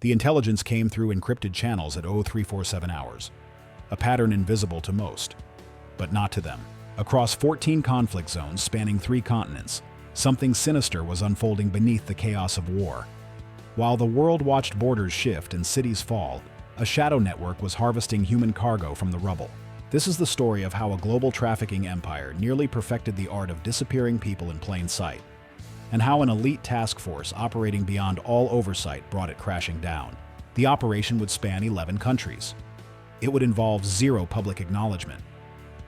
The intelligence came through encrypted channels at 0347 hours, a pattern invisible to most, but not to them. Across 14 conflict zones spanning 3 continents, something sinister was unfolding beneath the chaos of war. While the world watched borders shift and cities fall, a shadow network was harvesting human cargo from the rubble. This is the story of how a global trafficking empire nearly perfected the art of disappearing people in plain sight, and how an elite task force operating beyond all oversight brought it crashing down. The operation would span 11 countries. It would involve zero public acknowledgement,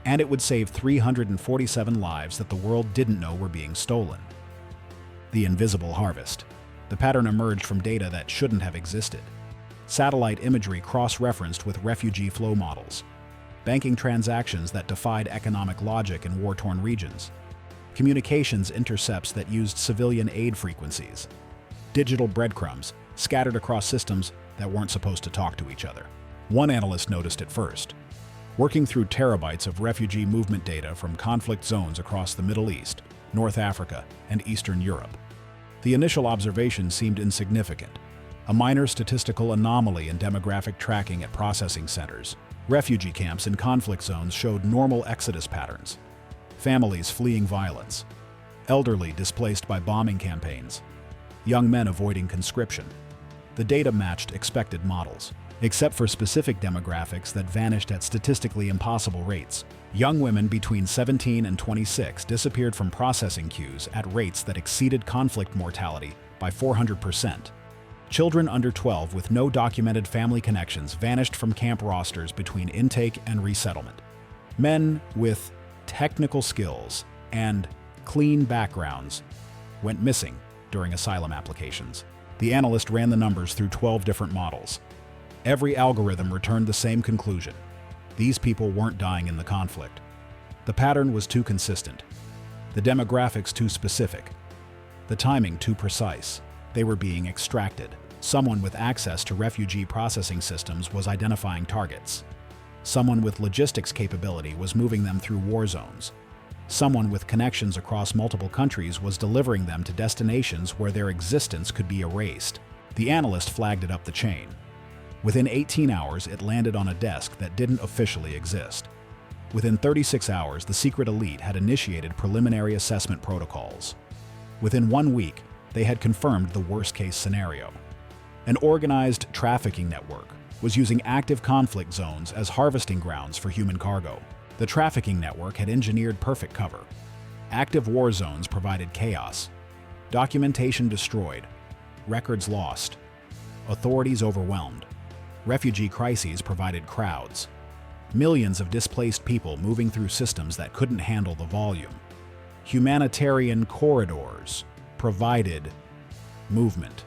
and it would save 347 lives that the world didn't know were being stolen. The invisible harvest. The pattern emerged from data that shouldn't have existed. Satellite imagery cross-referenced with refugee flow models. Banking transactions that defied economic logic in war-torn regions. Communications intercepts that used civilian aid frequencies. Digital breadcrumbs scattered across systems that weren't supposed to talk to each other. One analyst noticed it first, working through terabytes of refugee movement data from conflict zones across the Middle East, North Africa, and Eastern Europe. The initial observation seemed insignificant, a minor statistical anomaly in demographic tracking at processing centers. Refugee camps in conflict zones showed normal exodus patterns. Families fleeing violence, elderly displaced by bombing campaigns, young men avoiding conscription. The data matched expected models, except for specific demographics that vanished at statistically impossible rates. Young women between 17 and 26 disappeared from processing queues at rates that exceeded conflict mortality by 400%. Children under 12 with no documented family connections vanished from camp rosters between intake and resettlement. Men with technical skills and clean backgrounds went missing during asylum applications. The analyst ran the numbers through 12 different models. Every algorithm returned the same conclusion. These people weren't dying in the conflict. The pattern was too consistent. The demographics too specific. The timing too precise. They were being extracted. Someone with access to refugee processing systems was identifying targets. Someone with logistics capability was moving them through war zones. Someone with connections across multiple countries was delivering them to destinations where their existence could be erased. The analyst flagged it up the chain. Within 18 hours, it landed on a desk that didn't officially exist. Within 36 hours, the secret elite had initiated preliminary assessment protocols. Within 1 week, they had confirmed the worst-case scenario. An organized trafficking network was using active conflict zones as harvesting grounds for human cargo. The trafficking network had engineered perfect cover. Active war zones provided chaos. Documentation destroyed. Records lost. Authorities overwhelmed. Refugee crises provided crowds. Millions of displaced people moving through systems that couldn't handle the volume. Humanitarian corridors provided movement.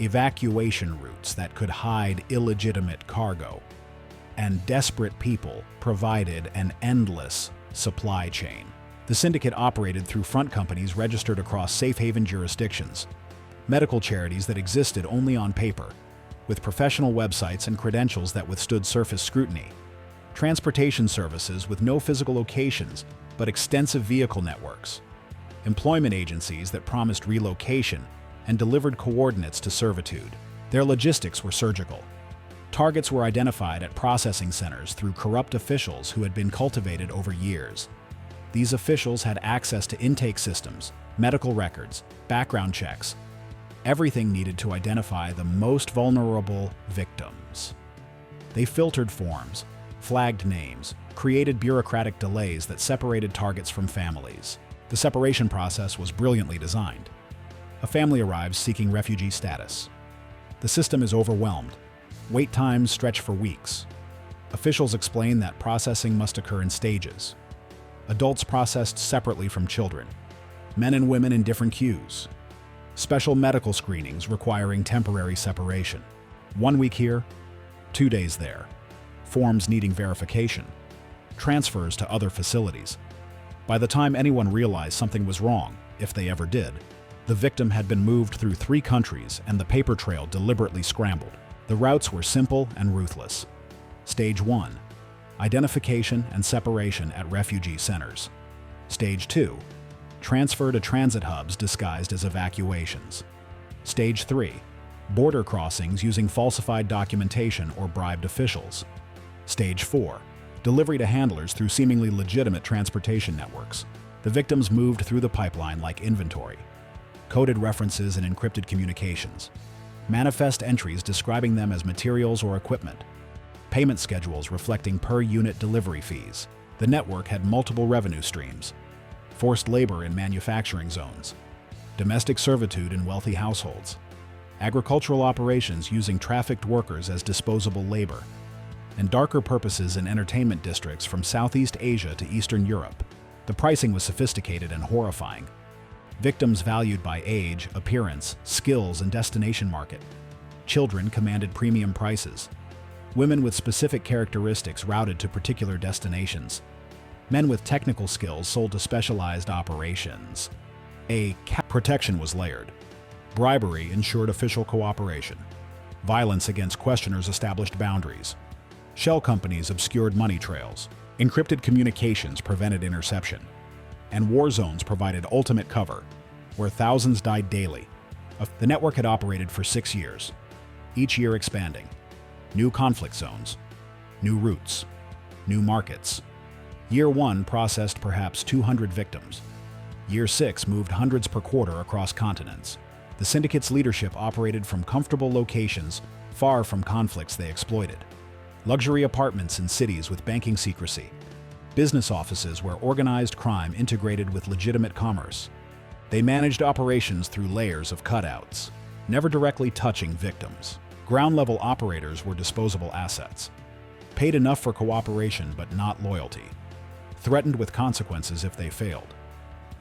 Evacuation routes that could hide illegitimate cargo. And desperate people provided an endless supply chain. The syndicate operated through front companies registered across safe haven jurisdictions, medical charities that existed only on paper, with professional websites and credentials that withstood surface scrutiny, transportation services with no physical locations but extensive vehicle networks, employment agencies that promised relocation and delivered coordinates to servitude. Their logistics were surgical. Targets were identified at processing centers through corrupt officials who had been cultivated over years. These officials had access to intake systems, medical records, background checks, everything needed to identify the most vulnerable victims. They filtered forms, flagged names, created bureaucratic delays that separated targets from families. The separation process was brilliantly designed. A family arrives seeking refugee status. The system is overwhelmed. Wait times stretch for weeks. Officials explain that processing must occur in stages. Adults processed separately from children. Men and women in different queues. Special medical screenings requiring temporary separation. 1 week here, 2 days there. Forms needing verification. Transfers to other facilities. By the time anyone realized something was wrong, if they ever did, the victim had been moved through 3 countries and the paper trail deliberately scrambled. The routes were simple and ruthless. Stage 1. Identification and separation at refugee centers. Stage 2. Transfer to transit hubs disguised as evacuations. Stage 3. Border crossings using falsified documentation or bribed officials. Stage 4. Delivery to handlers through seemingly legitimate transportation networks. The victims moved through the pipeline like inventory. Coded references and encrypted communications. Manifest entries describing them as materials or equipment. Payment schedules reflecting per-unit delivery fees. The network had multiple revenue streams. Forced labor in manufacturing zones. Domestic servitude in wealthy households. Agricultural operations using trafficked workers as disposable labor. And darker purposes in entertainment districts from Southeast Asia to Eastern Europe. The pricing was sophisticated and horrifying. Victims valued by age, appearance, skills, and destination market. Children commanded premium prices. Women with specific characteristics routed to particular destinations. Men with technical skills sold to specialized operations. Protection was layered. Bribery ensured official cooperation. Violence against questioners established boundaries. Shell companies obscured money trails. Encrypted communications prevented interception. And war zones provided ultimate cover, where thousands died daily. The network had operated for 6 years, each year expanding. New conflict zones, new routes, new markets. Year 1 processed perhaps 200 victims. Year 6 moved hundreds per quarter across continents. The syndicate's leadership operated from comfortable locations far from conflicts they exploited. Luxury apartments in cities with banking secrecy. Business offices where organized crime integrated with legitimate commerce. They managed operations through layers of cutouts, never directly touching victims. Ground-level operators were disposable assets. Paid enough for cooperation but not loyalty. Threatened with consequences if they failed.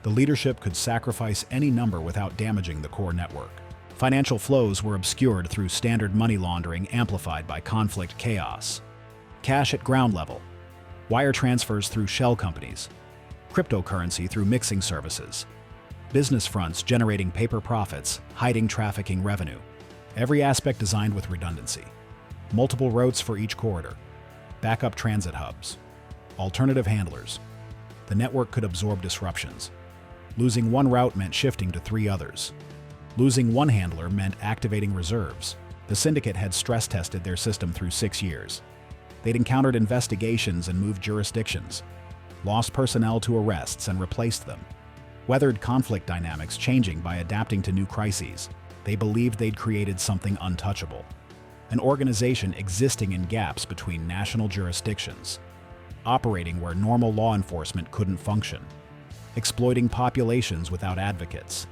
The leadership could sacrifice any number without damaging the core network. Financial flows were obscured through standard money laundering amplified by conflict chaos. Cash at ground level. Wire transfers through shell companies. Cryptocurrency through mixing services. Business fronts generating paper profits, hiding trafficking revenue. Every aspect designed with redundancy. Multiple routes for each corridor. Backup transit hubs. Alternative handlers. The network could absorb disruptions. Losing one route meant shifting to 3 others. Losing one handler meant activating reserves. The syndicate had stress-tested their system through 6 years. They'd encountered investigations and moved jurisdictions, lost personnel to arrests and replaced them, weathered conflict dynamics changing by adapting to new crises. They believed they'd created something untouchable, an organization existing in gaps between national jurisdictions, operating where normal law enforcement couldn't function, exploiting populations without advocates,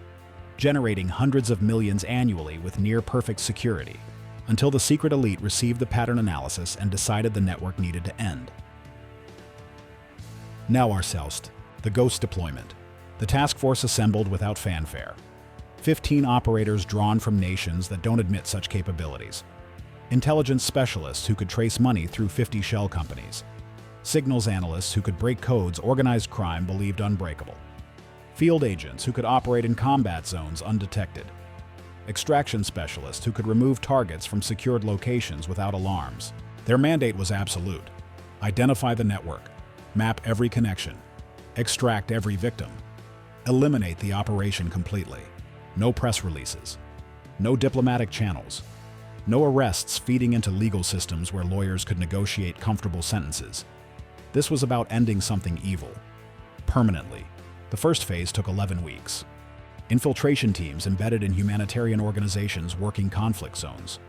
generating hundreds of millions annually with near-perfect security, until the secret elite received the pattern analysis and decided the network needed to end. Now our Soust, the Ghost deployment. The task force assembled without fanfare. 15 operators drawn from nations that don't admit such capabilities. Intelligence specialists who could trace money through 50 shell companies. Signals analysts who could break codes organized crime believed unbreakable. Field agents who could operate in combat zones undetected. Extraction specialists who could remove targets from secured locations without alarms. Their mandate was absolute. Identify the network, map every connection, extract every victim, eliminate the operation completely. No press releases, no diplomatic channels, no arrests feeding into legal systems where lawyers could negotiate comfortable sentences. This was about ending something evil, permanently. The first phase took 11 weeks. Infiltration teams embedded in humanitarian organizations working conflict zones.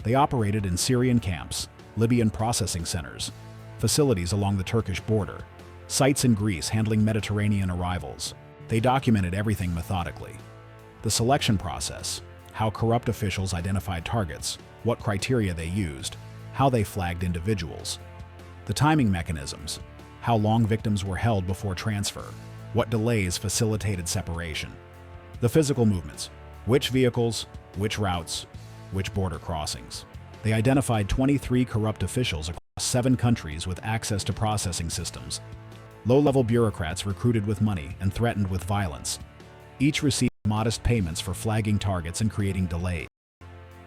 They operated in Syrian camps, Libyan processing centers, facilities along the Turkish border, sites in Greece handling Mediterranean arrivals. They documented everything methodically. The selection process, how corrupt officials identified targets, what criteria they used, how they flagged individuals. The timing mechanisms, how long victims were held before transfer, what delays facilitated separation. The physical movements, which vehicles, which routes, which border crossings. They identified 23 corrupt officials across 7 countries with access to processing systems. Low-level bureaucrats recruited with money and threatened with violence. Each received modest payments for flagging targets and creating delays.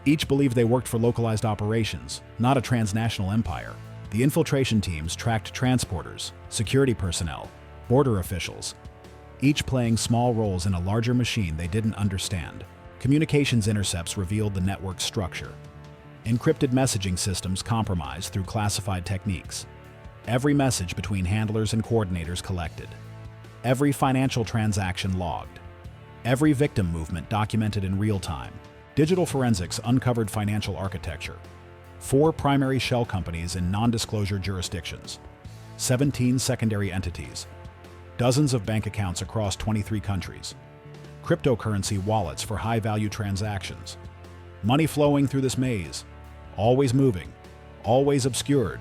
Each believed they worked for localized operations, not a transnational empire. The infiltration teams tracked transporters, security personnel, border officials, each playing small roles in a larger machine they didn't understand. Communications intercepts revealed the network's structure. Encrypted messaging systems compromised through classified techniques. Every message between handlers and coordinators collected. Every financial transaction logged. Every victim movement documented in real time. Digital forensics uncovered financial architecture. 4 primary shell companies in non-disclosure jurisdictions. 17 secondary entities. Dozens of bank accounts across 23 countries. Cryptocurrency wallets for high-value transactions. Money flowing through this maze. Always moving. Always obscured.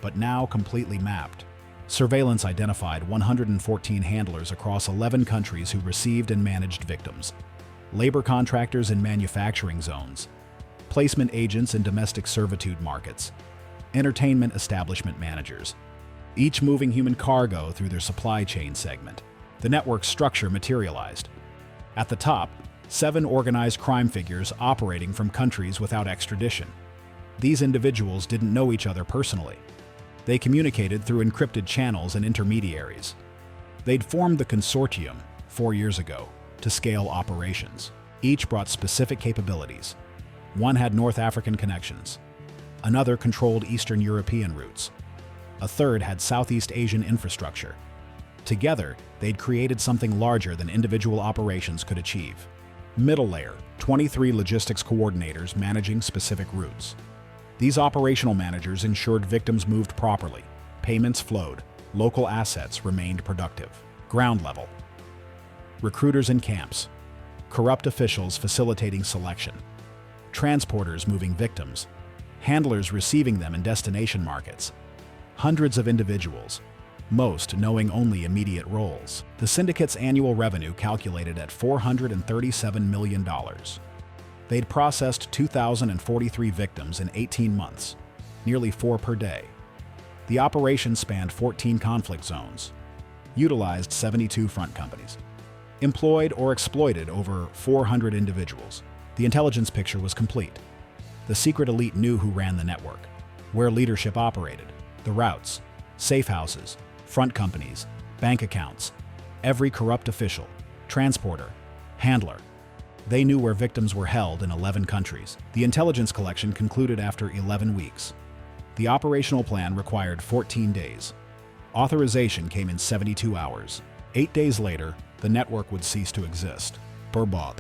But now completely mapped. Surveillance identified 114 handlers across 11 countries who received and managed victims. Labor contractors in manufacturing zones. Placement agents in domestic servitude markets. Entertainment establishment managers. Each moving human cargo through their supply chain segment. The network's structure materialized. At the top, 7 organized crime figures operating from countries without extradition. These individuals didn't know each other personally. They communicated through encrypted channels and intermediaries. They'd formed the consortium 4 years ago to scale operations. Each brought specific capabilities. One had North African connections. Another controlled Eastern European routes. A third had Southeast Asian infrastructure. Together, they'd created something larger than individual operations could achieve. Middle layer, 23 logistics coordinators managing specific routes. These operational managers ensured victims moved properly, payments flowed, local assets remained productive. Ground level. Recruiters in camps. Corrupt officials facilitating selection. Transporters moving victims. Handlers receiving them in destination markets. Hundreds of individuals, most knowing only immediate roles. The syndicate's annual revenue calculated at $437 million. They'd processed 2,043 victims in 18 months, nearly 4 per day. The operation spanned 14 conflict zones, utilized 72 front companies, employed or exploited over 400 individuals. The intelligence picture was complete. The secret elite knew who ran the network, where leadership operated, the routes, safe houses, front companies, bank accounts, every corrupt official, transporter, handler. They knew where victims were held in 11 countries. The intelligence collection concluded after 11 weeks. The operational plan required 14 days. Authorization came in 72 hours. 8 days later, the network would cease to exist. Berbad.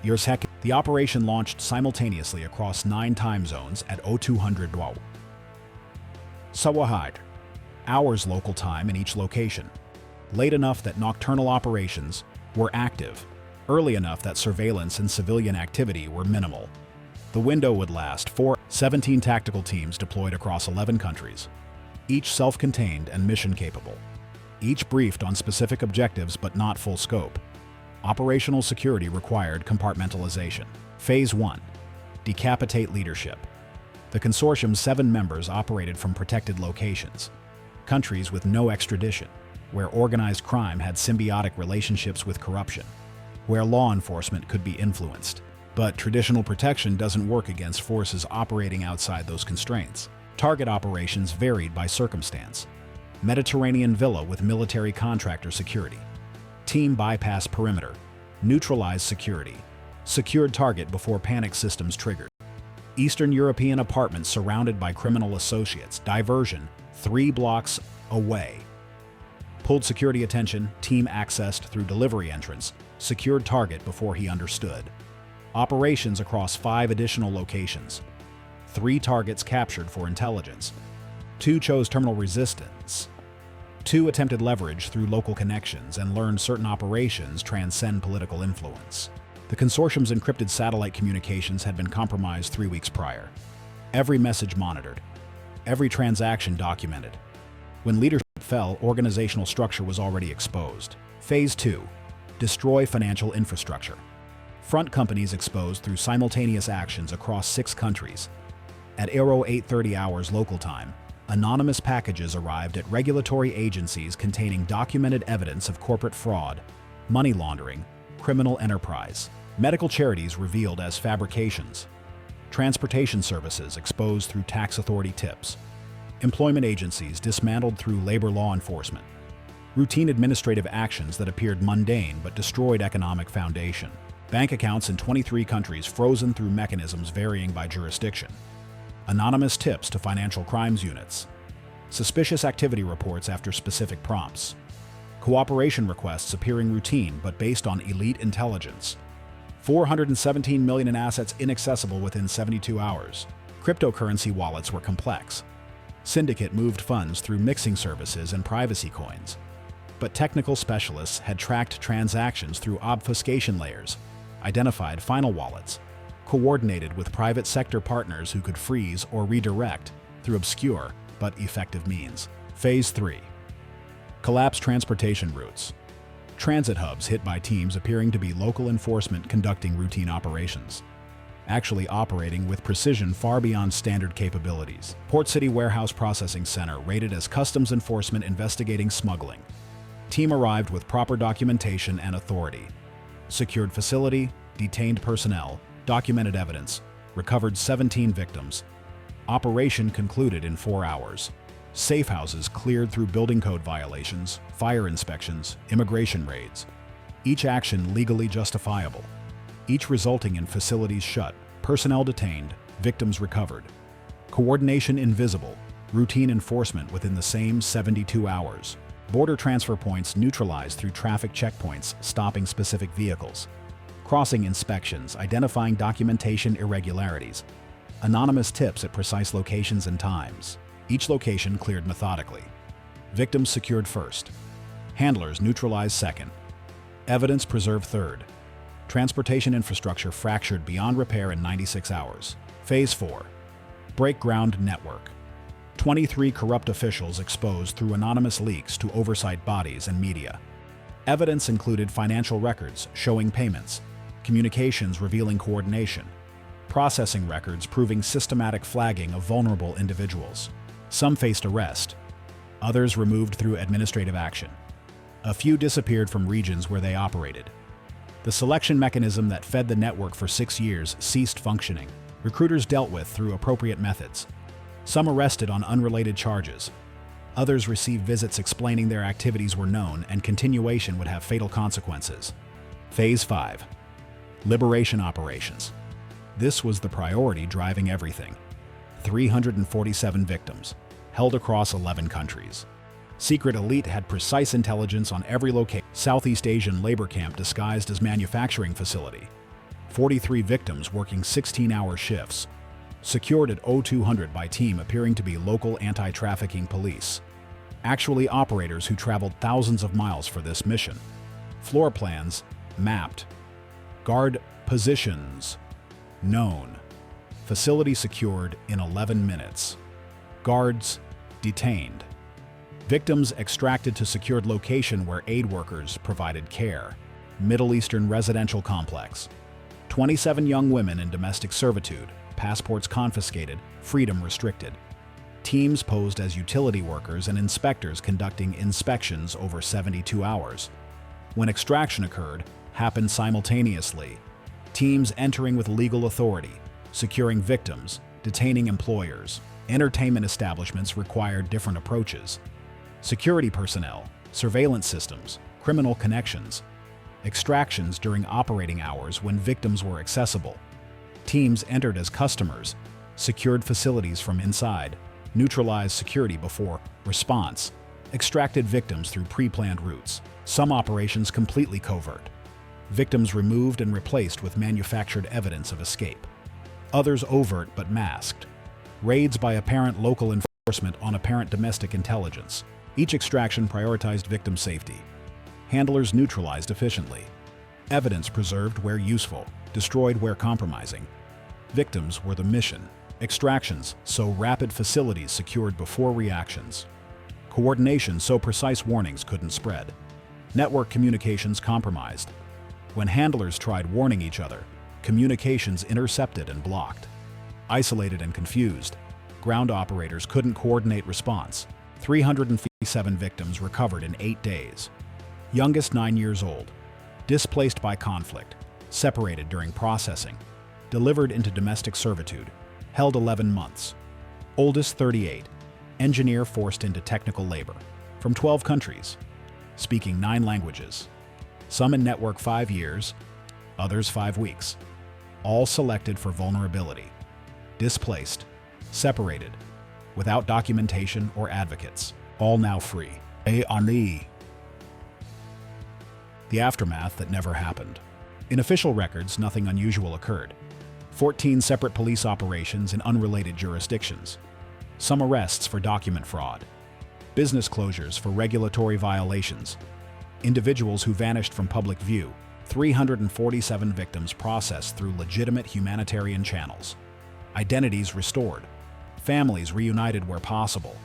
The operation launched simultaneously across 9 time zones at 0200 WoW. Sawahid. Hours local time in each location. Late enough that nocturnal operations were active. Early enough that surveillance and civilian activity were minimal. The window would last 17 tactical teams deployed across 11 countries, each self-contained and mission-capable. Each briefed on specific objectives but not full scope. Operational security required compartmentalization. Phase 1. Decapitate leadership. The consortium's 7 members operated from protected locations, countries with no extradition, where organized crime had symbiotic relationships with corruption, where law enforcement could be influenced. But traditional protection doesn't work against forces operating outside those constraints. Target operations varied by circumstance. Mediterranean villa with military contractor security. Team bypass perimeter. Neutralized security. Secured target before panic systems triggered. Eastern European apartments surrounded by criminal associates. Diversion 3 blocks away. Pulled security attention, team accessed through delivery entrance. Secured target before he understood. Operations across 5 additional locations. 3 targets captured for intelligence. 2 chose terminal resistance. 2 attempted leverage through local connections and learned certain operations transcend political influence. The consortium's encrypted satellite communications had been compromised 3 weeks prior. Every message monitored. Every transaction documented. When leadership fell, organizational structure was already exposed. Phase 2. Destroy financial infrastructure. Front companies exposed through simultaneous actions across 6 countries. At 8:30 hours local time, anonymous packages arrived at regulatory agencies containing documented evidence of corporate fraud, money laundering, criminal enterprise. Medical charities revealed as fabrications. Transportation services exposed through tax authority tips. Employment agencies dismantled through labor law enforcement. Routine administrative actions that appeared mundane but destroyed economic foundation. Bank accounts in 23 countries frozen through mechanisms varying by jurisdiction. Anonymous tips to financial crimes units. Suspicious activity reports after specific prompts. Cooperation requests appearing routine but based on elite intelligence. 417 million in assets inaccessible within 72 hours. Cryptocurrency wallets were complex. Syndicate moved funds through mixing services and privacy coins. But technical specialists had tracked transactions through obfuscation layers, identified final wallets, coordinated with private sector partners who could freeze or redirect through obscure but effective means. Phase 3. Collapsed transportation routes. Transit hubs hit by teams appearing to be local enforcement conducting routine operations, actually operating with precision far beyond standard capabilities. Port City Warehouse Processing Center raided as customs enforcement investigating smuggling. Team arrived with proper documentation and authority. Secured facility, detained personnel, documented evidence, recovered 17 victims. Operation concluded in 4 hours. Safe houses cleared through building code violations, fire inspections, immigration raids. Each action legally justifiable. Each resulting in facilities shut, personnel detained, victims recovered. Coordination invisible, routine enforcement within the same 72 hours. Border transfer points neutralized through traffic checkpoints, stopping specific vehicles. Crossing inspections, identifying documentation irregularities. Anonymous tips at precise locations and times. Each location cleared methodically. Victims secured first. Handlers neutralized second. Evidence preserved third. Transportation infrastructure fractured beyond repair in 96 hours. Phase 4. Break ground network. 23 corrupt officials exposed through anonymous leaks to oversight bodies and media. Evidence included financial records showing payments, communications revealing coordination, processing records proving systematic flagging of vulnerable individuals. Some faced arrest, others removed through administrative action. A few disappeared from regions where they operated. The selection mechanism that fed the network for 6 years ceased functioning. Recruiters dealt with through appropriate methods. Some arrested on unrelated charges. Others received visits explaining their activities were known and continuation would have fatal consequences. Phase 5. Liberation operations. This was the priority driving everything. 347 victims, held across 11 countries. Secret elite had precise intelligence on every location. Southeast Asian labor camp disguised as manufacturing facility. 43 victims working 16-hour shifts. Secured at 0200 by team appearing to be local anti-trafficking police. Actually operators who traveled thousands of miles for this mission. Floor plans mapped. Guard positions known. Facility secured in 11 minutes. Guards detained. Victims extracted to secured location where aid workers provided care. Middle Eastern residential complex. 27 young women in domestic servitude, passports confiscated, freedom restricted. Teams posed as utility workers and inspectors conducting inspections over 72 hours. When extraction occurred, happened simultaneously. Teams entering with legal authority, securing victims, detaining employers. Entertainment establishments required different approaches. Security personnel, surveillance systems, criminal connections. Extractions during operating hours when victims were accessible. Teams entered as customers, secured facilities from inside, neutralized security before response, extracted victims through pre-planned routes. Some operations completely covert. Victims removed and replaced with manufactured evidence of escape. Others overt but masked. Raids by apparent local enforcement on apparent domestic intelligence. Each extraction prioritized victim safety. Handlers neutralized efficiently. Evidence preserved where useful, destroyed where compromising. Victims were the mission. Extractions so rapid, facilities secured before reactions. Coordination so precise warnings couldn't spread. Network communications compromised. When handlers tried warning each other, communications intercepted and blocked. Isolated and confused, ground operators couldn't coordinate response. 357 victims recovered in 8 days. Youngest 9 years old. Displaced by conflict. Separated during processing. Delivered into domestic servitude. Held 11 months. Oldest 38. Engineer forced into technical labor. From 12 countries. Speaking 9 languages. Some in network 5 years. others 5 weeks. All selected for vulnerability, displaced, separated, without documentation or advocates, all now free. The aftermath that never happened. In official records, nothing unusual occurred. 14 separate police operations in unrelated jurisdictions. Some arrests for document fraud. Business closures for regulatory violations. Individuals who vanished from public view. 347 victims processed through legitimate humanitarian channels. Identities restored. Families reunited where possible.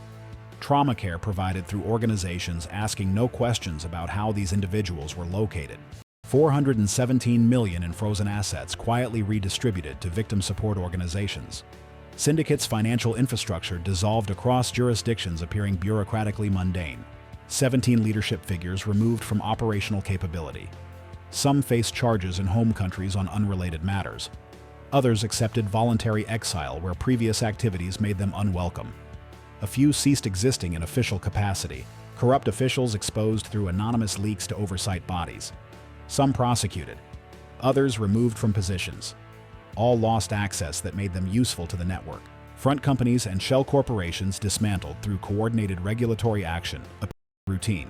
Trauma care provided through organizations asking no questions about how these individuals were located. 417 million in frozen assets quietly redistributed to victim support organizations. Syndicates' financial infrastructure dissolved across jurisdictions appearing bureaucratically mundane. 17 leadership figures removed from operational capability. Some faced charges in home countries on unrelated matters. Others accepted voluntary exile where previous activities made them unwelcome. A few ceased existing in official capacity, corrupt officials exposed through anonymous leaks to oversight bodies. Some prosecuted, others removed from positions. All lost access that made them useful to the network. Front companies and shell corporations dismantled through coordinated regulatory action, routine,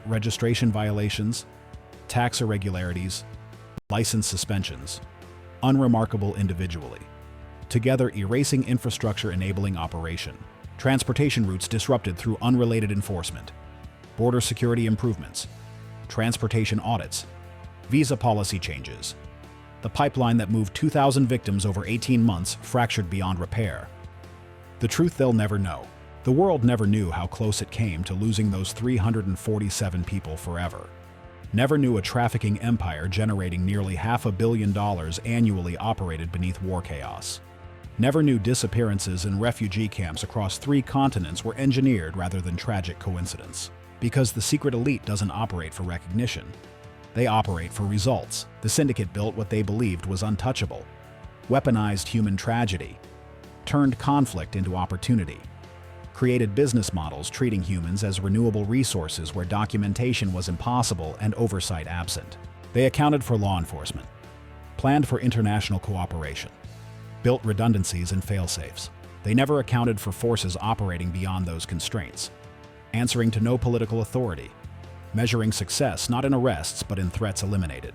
registration violations, tax irregularities, license suspensions, unremarkable individually. Together erasing infrastructure enabling operation. Transportation routes disrupted through unrelated enforcement. Border security improvements. Transportation audits. Visa policy changes. The pipeline that moved 2,000 victims over 18 months fractured beyond repair. The truth they'll never know. The world never knew how close it came to losing those 347 people forever. Never knew a trafficking empire generating nearly $500 million annually operated beneath war chaos. Never knew disappearances in refugee camps across 3 continents were engineered rather than tragic coincidence. Because the secret elite doesn't operate for recognition. They operate for results. The syndicate built what they believed was untouchable. Weaponized human tragedy. Turned conflict into opportunity. Created business models treating humans as renewable resources where documentation was impossible and oversight absent. They accounted for law enforcement. Planned for international cooperation. Built redundancies and fail-safes. They never accounted for forces operating beyond those constraints. Answering to no political authority. Measuring success not in arrests but in threats eliminated.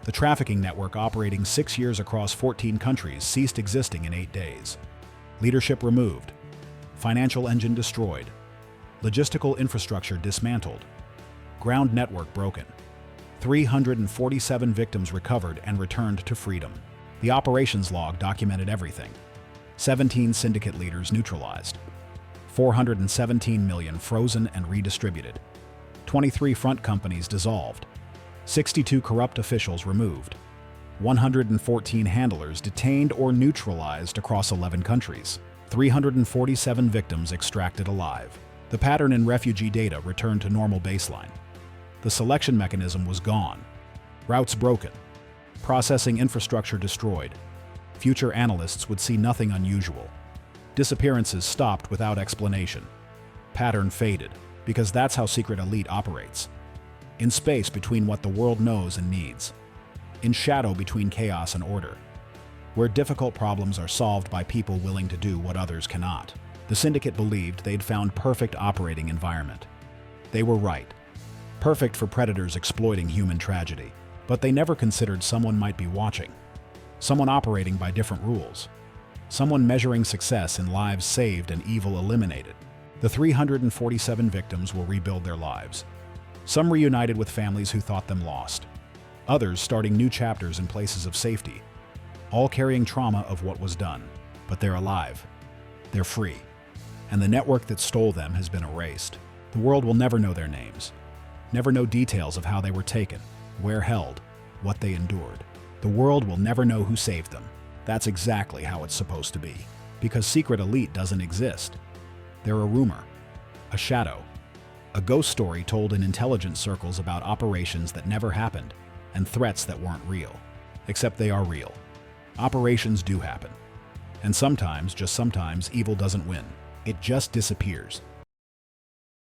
The trafficking network operating 6 years across 14 countries ceased existing in 8 days. Leadership removed. Financial engine destroyed. Logistical infrastructure dismantled. Ground network broken. 347 victims recovered and returned to freedom. The operations log documented everything. 17 syndicate leaders neutralized. 417 million frozen and redistributed. 23 front companies dissolved. 62 corrupt officials removed. 114 handlers detained or neutralized across 11 countries. 347 victims extracted alive. The pattern in refugee data returned to normal baseline. The selection mechanism was gone. Routes broken. Processing infrastructure destroyed. Future analysts would see nothing unusual. Disappearances stopped without explanation. Pattern faded, because that's how secret elite operates. In space between what the world knows and needs. In shadow between chaos and order. Where difficult problems are solved by people willing to do what others cannot. The syndicate believed they'd found perfect operating environment. They were right. Perfect for predators exploiting human tragedy. But they never considered someone might be watching. Someone operating by different rules. Someone measuring success in lives saved and evil eliminated. The 347 victims will rebuild their lives. Some reunited with families who thought them lost. Others starting new chapters in places of safety. All carrying trauma of what was done. But they're alive. They're free. And the network that stole them has been erased. The world will never know their names. Never know details of how they were taken, where held, what they endured. The world will never know who saved them. That's exactly how it's supposed to be. Because secret elite doesn't exist. They're a rumor, a shadow, a ghost story told in intelligence circles about operations that never happened and threats that weren't real. Except they are real. Operations do happen. And sometimes, just sometimes, evil doesn't win. It just disappears.